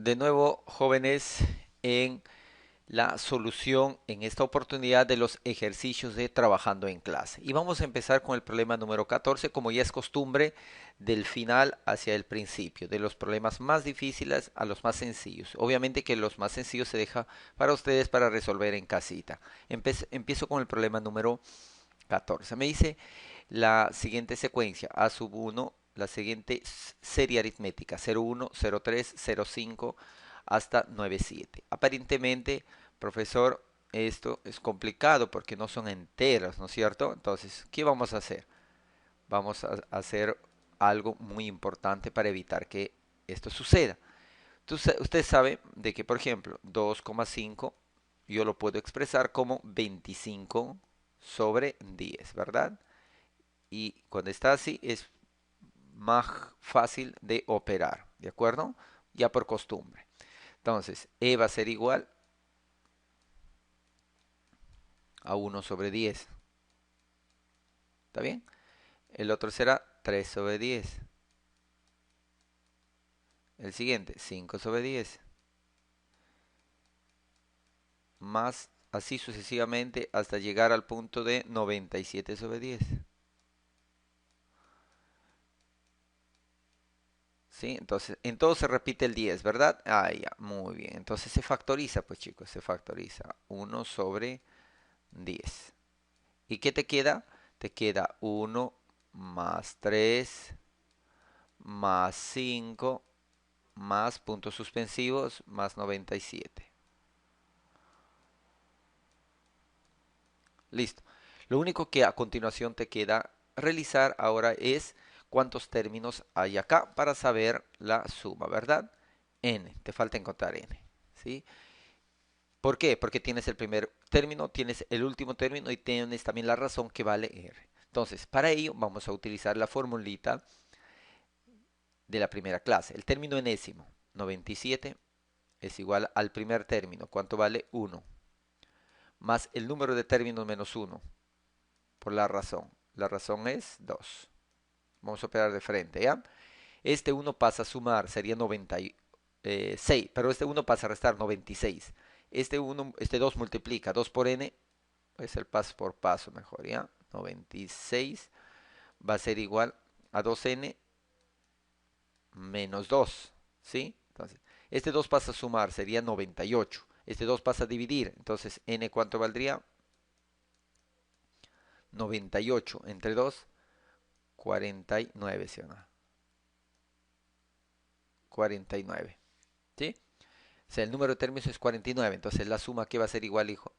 De nuevo, jóvenes, en la solución en esta oportunidad de los ejercicios de trabajando en clase. Y vamos a empezar con el problema número 14, como ya es costumbre, del final hacia el principio, de los problemas más difíciles a los más sencillos. Obviamente que los más sencillos se deja para ustedes para resolver en casita. Empiezo con el problema número 14. Me dice la siguiente secuencia, A sub 1, la siguiente serie aritmética, 01, 03, 05 hasta 97. Aparentemente, profesor, esto es complicado porque no son enteros, ¿no es cierto? Entonces, ¿qué vamos a hacer? Vamos a hacer algo muy importante para evitar que esto suceda. Usted sabe de que, por ejemplo, 2,5 yo lo puedo expresar como 25 sobre 10, ¿verdad? Y cuando está así es más fácil de operar, ¿de acuerdo? Ya por costumbre. Entonces, E va a ser igual a 1/10. ¿Está bien? El otro será 3/10. El siguiente, 5/10. Más así sucesivamente hasta llegar al punto de 97/10. ¿Sí? Entonces, en todo se repite el 10, ¿verdad? Ah, ya, muy bien. Entonces se factoriza, pues chicos, se factoriza. 1/10. ¿Y qué te queda? Te queda 1 más 3 más 5 más puntos suspensivos más 97. Listo. Lo único que a continuación te queda realizar ahora es cuántos términos hay acá para saber la suma, ¿verdad? N, te falta encontrar N, ¿sí? ¿Por qué? Porque tienes el primer término, tienes el último término y tienes también la razón que vale R. Entonces, para ello vamos a utilizar la formulita de la primera clase. El término enésimo, 97, es igual al primer término. ¿Cuánto vale? 1. Más el número de términos menos 1 por la razón. La razón es 2. Vamos a operar de frente, ¿ya? Este 1 pasa a sumar, sería 96, pero este 1 pasa a restar 96. Este 2 multiplica, 2 por n, es el paso por paso mejor, ¿ya? 96 va a ser igual a 2n menos 2, ¿sí? Entonces, este 2 pasa a sumar, sería 98. Este 2 pasa a dividir, entonces n ¿cuánto valdría? 98 entre 2, 49, ¿sí o no? 49, ¿sí? O sea, el número de términos es 49, entonces la suma, ¿qué va a ser igual, hijo?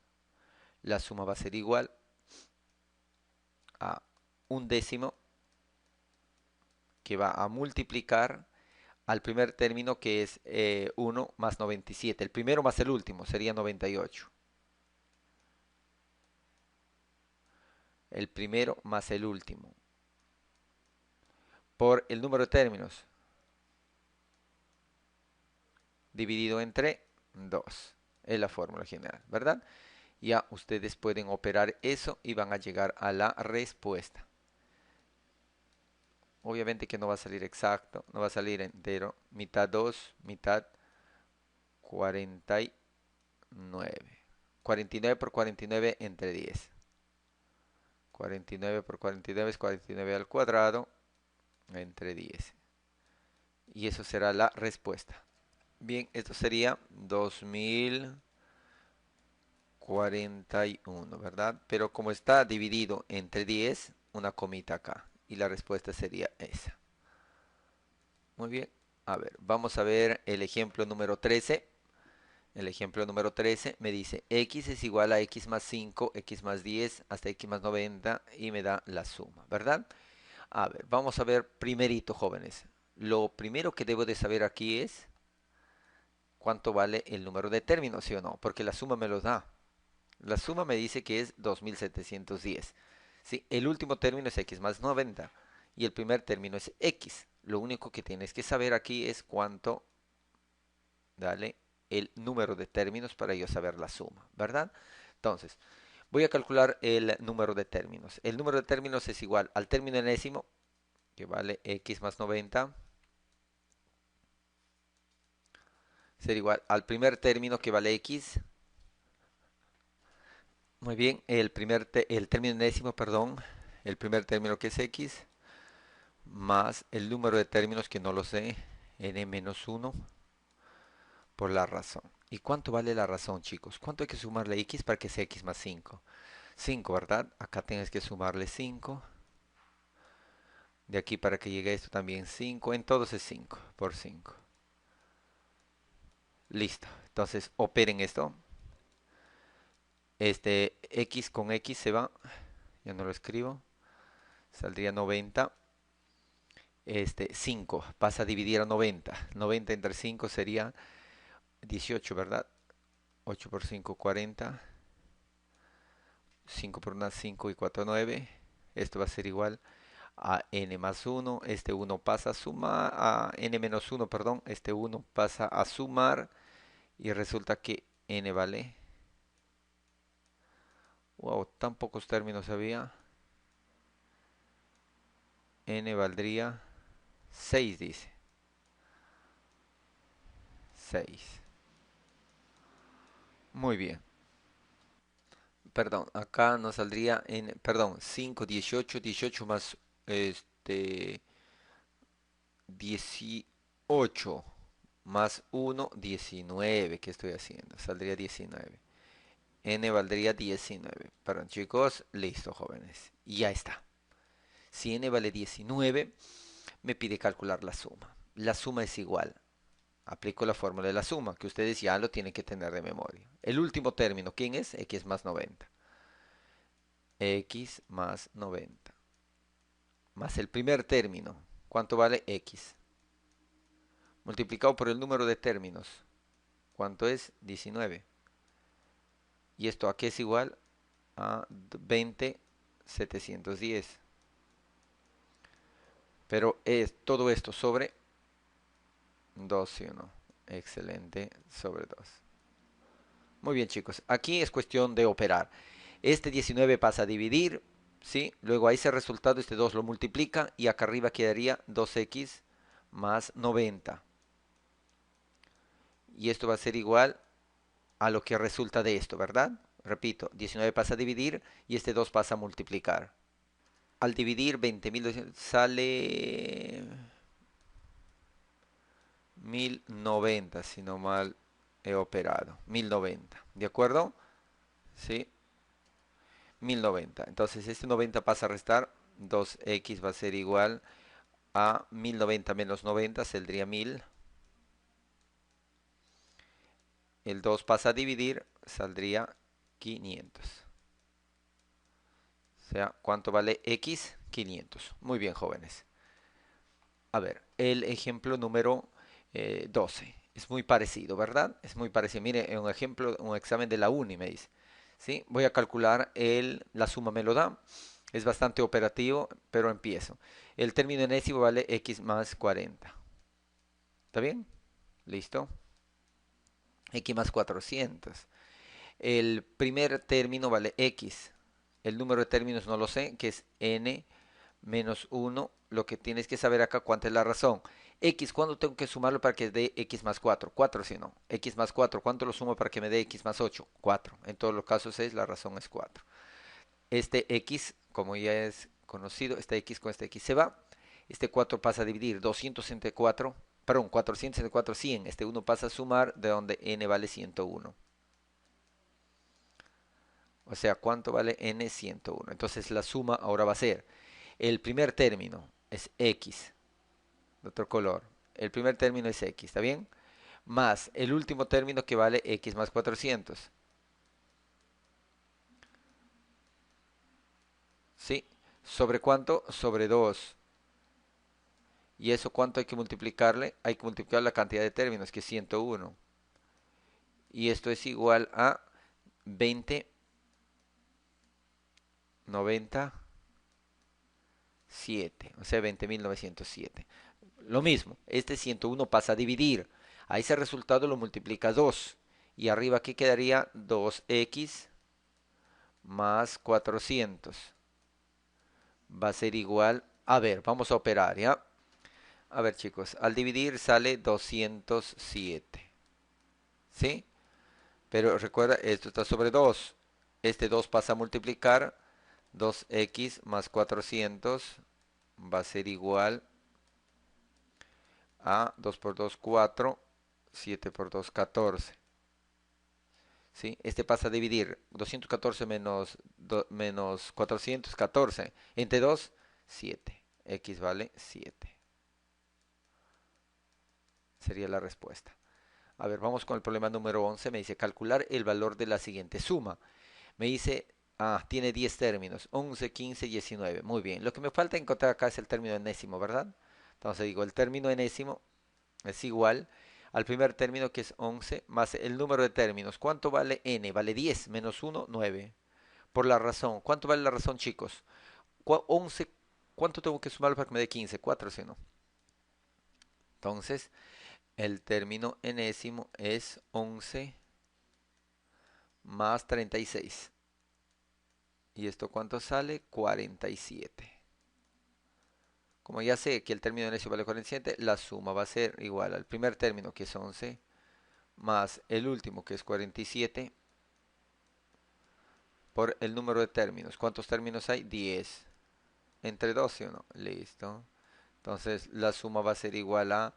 La suma va a ser igual a un décimo que va a multiplicar al primer término que es 1 más 97. El primero más el último sería 98. El primero más el último por el número de términos dividido entre 2. Es la fórmula general, ¿verdad? Ya ustedes pueden operar eso y van a llegar a la respuesta. Obviamente que no va a salir exacto, no va a salir entero. Mitad 2, mitad 49. 49 por 49 entre 10. 49 por 49 es 49 al cuadrado entre 10. Y eso será la respuesta. Bien, esto sería 2041, ¿verdad? Pero como está dividido entre 10, una comita acá. Y la respuesta sería esa. Muy bien. A ver, vamos a ver el ejemplo número 13. El ejemplo número 13 me dice x es igual a x más 5, x más 10 hasta x más 90 y me da la suma, ¿verdad? A ver, vamos a ver primerito, jóvenes. Lo primero que debo de saber aquí es cuánto vale el número de términos, ¿sí o no? Porque la suma me lo da. La suma me dice que es 2710. ¿Sí? El último término es x más 90 y el primer término es x. Lo único que tienes que saber aquí es cuánto, dale, el número de términos para yo saber la suma, ¿verdad? Entonces, voy a calcular el número de términos. El número de términos es igual al término enésimo, que vale x más 90, ser igual al primer término que vale x. Muy bien, el término enésimo, perdón, el primer término que es x, más el número de términos que no lo sé, n menos 1 por la razón. ¿Y cuánto vale la razón, chicos? ¿Cuánto hay que sumarle a x para que sea x más 5? 5, ¿verdad? Acá tienes que sumarle 5. De aquí para que llegue esto también 5. En todos es 5 por 5. Listo. Entonces operen esto. X con x se va. Ya no lo escribo. Saldría 90. 5 pasa a dividir a 90. 90 entre 5 sería 18, ¿verdad? 8 por 5, 40. 5 por 1, 5 y 4, 9. Esto va a ser igual a n más 1. Este 1 pasa a sumar, a n menos 1, perdón. Este 1 pasa a sumar y resulta que n vale. Wow, tan pocos términos había. N valdría 6, dice. 6. Muy bien. Perdón, acá nos saldría en, perdón, 5, 18, 18 más este 18 más 1, 19. ¿Qué estoy haciendo? Saldría 19. N valdría 19. Perdón, chicos, listo, jóvenes. Y ya está. Si n vale 19, me pide calcular la suma. La suma es igual. Aplico la fórmula de la suma, que ustedes ya lo tienen que tener de memoria. El último término, ¿quién es? X más 90. X más 90. Más el primer término. ¿Cuánto vale X? Multiplicado por el número de términos. ¿Cuánto es? 19. ¿Y esto a qué es igual? A 20,710. Pero es todo esto sobre 2, ¿sí o no? Excelente, sobre 2. Muy bien, chicos. Aquí es cuestión de operar. Este 19 pasa a dividir, ¿sí? Luego a ese resultado este 2 lo multiplica y acá arriba quedaría 2x más 90. Y esto va a ser igual a lo que resulta de esto, ¿verdad? Repito, 19 pasa a dividir y este 2 pasa a multiplicar. Al dividir 20.200 sale 1090, si no mal he operado. 1090, ¿de acuerdo? Sí, 1090. Entonces este 90 pasa a restar, 2x va a ser igual a 1090 menos 90, saldría 1000. El 2 pasa a dividir, saldría 500. O sea, ¿cuánto vale x? 500. Muy bien, jóvenes. A ver, el ejemplo número 12. Es muy parecido, ¿verdad? Es muy parecido. Mire, en un ejemplo, un examen de la uni me dice. ¿Sí? Voy a calcular la suma me lo da. Es bastante operativo, pero empiezo. El término enésimo vale x más 40. ¿Está bien? ¿Listo? X más 400. El primer término vale x. El número de términos no lo sé, que es n menos 1. Lo que tienes que saber acá, ¿cuánta es la razón? X, ¿cuándo tengo que sumarlo para que dé x más 4? 4, si no. X más 4, ¿cuánto lo sumo para que me dé x más 8? 4. En todos los casos la razón es 4. Este x, como ya es conocido, este x con este x se va. Este 4 pasa a dividir 264, perdón, 464, 100. Este 1 pasa a sumar, de donde n vale 101. O sea, ¿cuánto vale n? 101. Entonces la suma ahora va a ser, el primer término es x, de otro color. El primer término es x, ¿está bien? Más el último término que vale x más 400. ¿Sí? ¿Sobre cuánto? Sobre 2. ¿Y eso cuánto hay que multiplicarle? Hay que multiplicar la cantidad de términos, que es 101. Y esto es igual a 20, 90, 7. O sea, 20.907. Lo mismo, este 101 pasa a dividir. A ese resultado lo multiplica 2. Y arriba aquí quedaría 2x más 400. Va a ser igual. A ver, vamos a operar, ¿ya? A ver, chicos, al dividir sale 207. ¿sí? Pero recuerda, esto está sobre 2. Este 2 pasa a multiplicar. 2x más 400 va a ser igual a 2 por 2, 4. 7 por 2, 14. ¿Sí? Este pasa a dividir 214 menos 414. Entre 2, 7. X vale 7. Sería la respuesta. A ver, vamos con el problema número 11. Me dice calcular el valor de la siguiente suma. Me dice, tiene 10 términos, 11, 15, 19. Muy bien, lo que me falta encontrar acá es el término enésimo, ¿verdad? Entonces digo, el término enésimo es igual al primer término que es 11 más el número de términos. ¿Cuánto vale n? Vale 10 menos 1, 9. Por la razón. ¿Cuánto vale la razón, chicos? 11, ¿cuánto tengo que sumar para que me dé 15? 4, si no. Entonces, el término enésimo es 11 más 36. ¿Y esto cuánto sale? 47. Como ya sé que el término enésimo vale 47, la suma va a ser igual al primer término que es 11 más el último que es 47 por el número de términos. ¿Cuántos términos hay? 10. Entre 12 o no. Listo. Entonces la suma va a ser igual a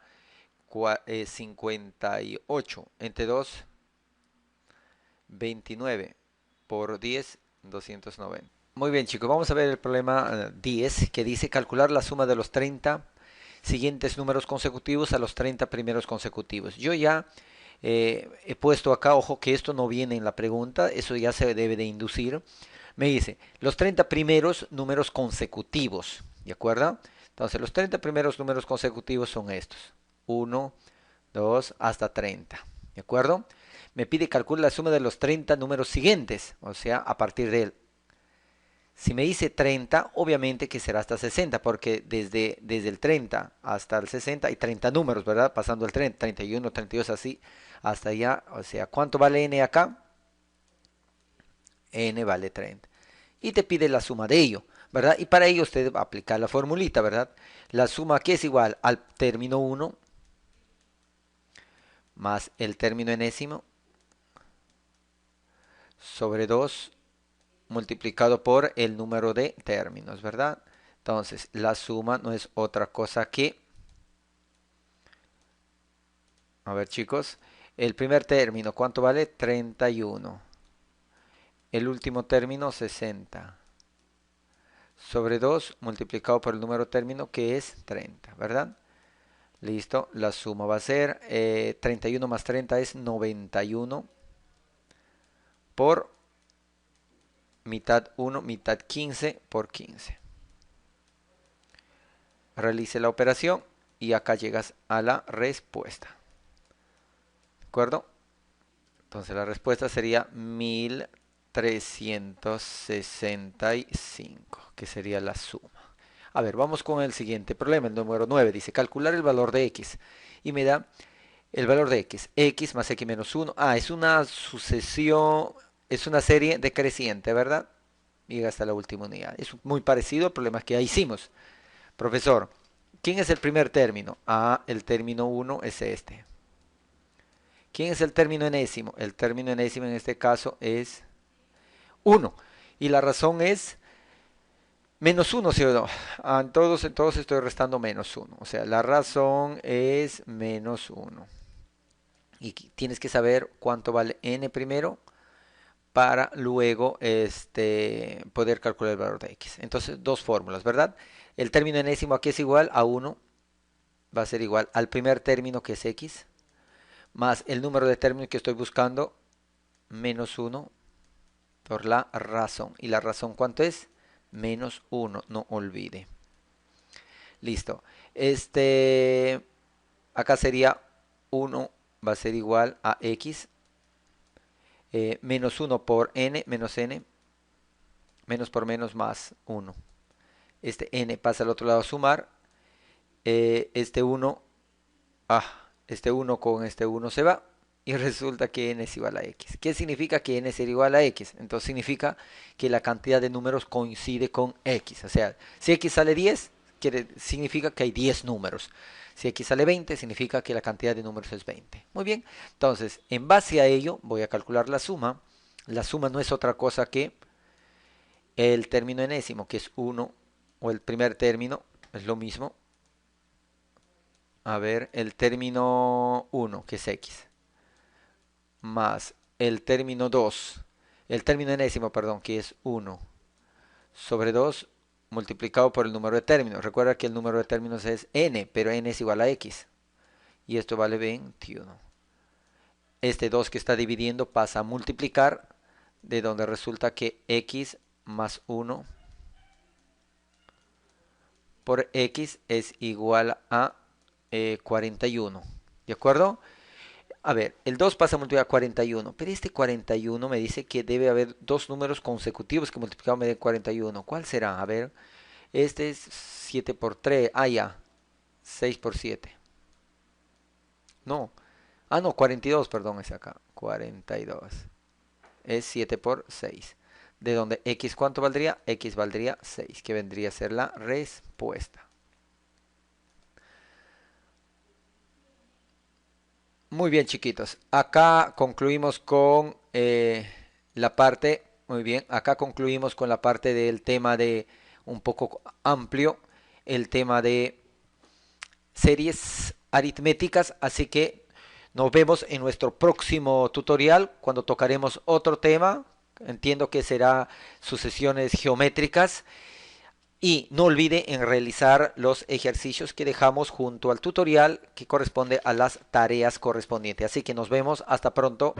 58. Entre 2, 29. Por 10, 290. Muy bien, chicos. Vamos a ver el problema 10 que dice calcular la suma de los 30 siguientes números consecutivos a los 30 primeros consecutivos. Yo ya he puesto acá, ojo que esto no viene en la pregunta, eso ya se debe de inducir. Me dice, los 30 primeros números consecutivos, ¿de acuerdo? Entonces, los 30 primeros números consecutivos son estos. 1, 2, hasta 30, ¿de acuerdo? Me pide calcular la suma de los 30 números siguientes, o sea, a partir de él. Si me dice 30, obviamente que será hasta 60, porque desde el 30 hasta el 60 hay 30 números, ¿verdad? Pasando el 30, 31, 32, así, hasta allá. O sea, ¿cuánto vale n acá? N vale 30. Y te pide la suma de ello, ¿verdad? Y para ello usted va a aplicar la formulita, ¿verdad? La suma que es igual al término 1 más el término enésimo sobre 2 multiplicado por el número de términos, ¿verdad? Entonces, la suma no es otra cosa que, a ver chicos, el primer término, ¿cuánto vale? 31. El último término, 60. Sobre 2 multiplicado por el número de término que es 30, ¿verdad? Listo, la suma va a ser 31 más 30 es 91 por mitad 1, mitad 15 por 15. Realice la operación y acá llegas a la respuesta. ¿De acuerdo? Entonces la respuesta sería 1365, que sería la suma. A ver, vamos con el siguiente problema, el número 9. Dice calcular el valor de x. Y me da el valor de x. X más x menos 1. Es una sucesión, es una serie decreciente, ¿verdad? Llega hasta la última unidad. Es muy parecido al problema que ya hicimos. Profesor, ¿quién es el primer término? El término 1 es este. ¿Quién es el término enésimo? El término enésimo en este caso es 1. Y la razón es menos 1, ¿sí o no? En todos estoy restando menos 1. O sea, la razón es menos 1. Y tienes que saber cuánto vale n primero para luego poder calcular el valor de x. Entonces, dos fórmulas, ¿verdad? El término enésimo aquí es igual a 1. Va a ser igual al primer término que es x más el número de términos que estoy buscando, menos 1 por la razón. ¿Y la razón cuánto es? Menos 1, no olvide. Listo. Acá sería 1 va a ser igual a x menos 1 por n, menos n, menos por menos más 1. Este n pasa al otro lado a sumar. Este 1, este 1 con este 1 se va. Y resulta que n es igual a x. ¿Qué significa que n es igual a x? Entonces significa que la cantidad de números coincide con x. O sea, si x sale 10, significa que hay 10 números. Si x sale 20, significa que la cantidad de números es 20. Muy bien, entonces, en base a ello, voy a calcular la suma. La suma no es otra cosa que el término enésimo, que es 1, o el primer término, es lo mismo. A ver, el término 1, que es x, más el término 2, el término enésimo, perdón, que es 1, sobre 2 multiplicado por el número de términos. Recuerda que el número de términos es n, pero n es igual a x. Y esto vale 21. Este 2 que está dividiendo pasa a multiplicar, de donde resulta que x más 1 por x es igual a 41. ¿De acuerdo? A ver, el 2 pasa a multiplicar 41, pero este 41 me dice que debe haber dos números consecutivos que multiplicados me den 41. ¿Cuál será? A ver, este es 7 por 3, ya, 6 por 7. No, no, 42, perdón, es acá, 42. Es 7 por 6. De donde x, ¿cuánto valdría? X valdría 6, que vendría a ser la respuesta. Muy bien, chiquitos. Acá concluimos con la parte, muy bien, acá concluimos con la parte del tema de un poco amplio, el tema de series aritméticas, así que nos vemos en nuestro próximo tutorial cuando tocaremos otro tema. Entiendo que será sucesiones geométricas. Y no olvide en realizar los ejercicios que dejamos junto al tutorial que corresponde a las tareas correspondientes. Así que nos vemos, hasta pronto.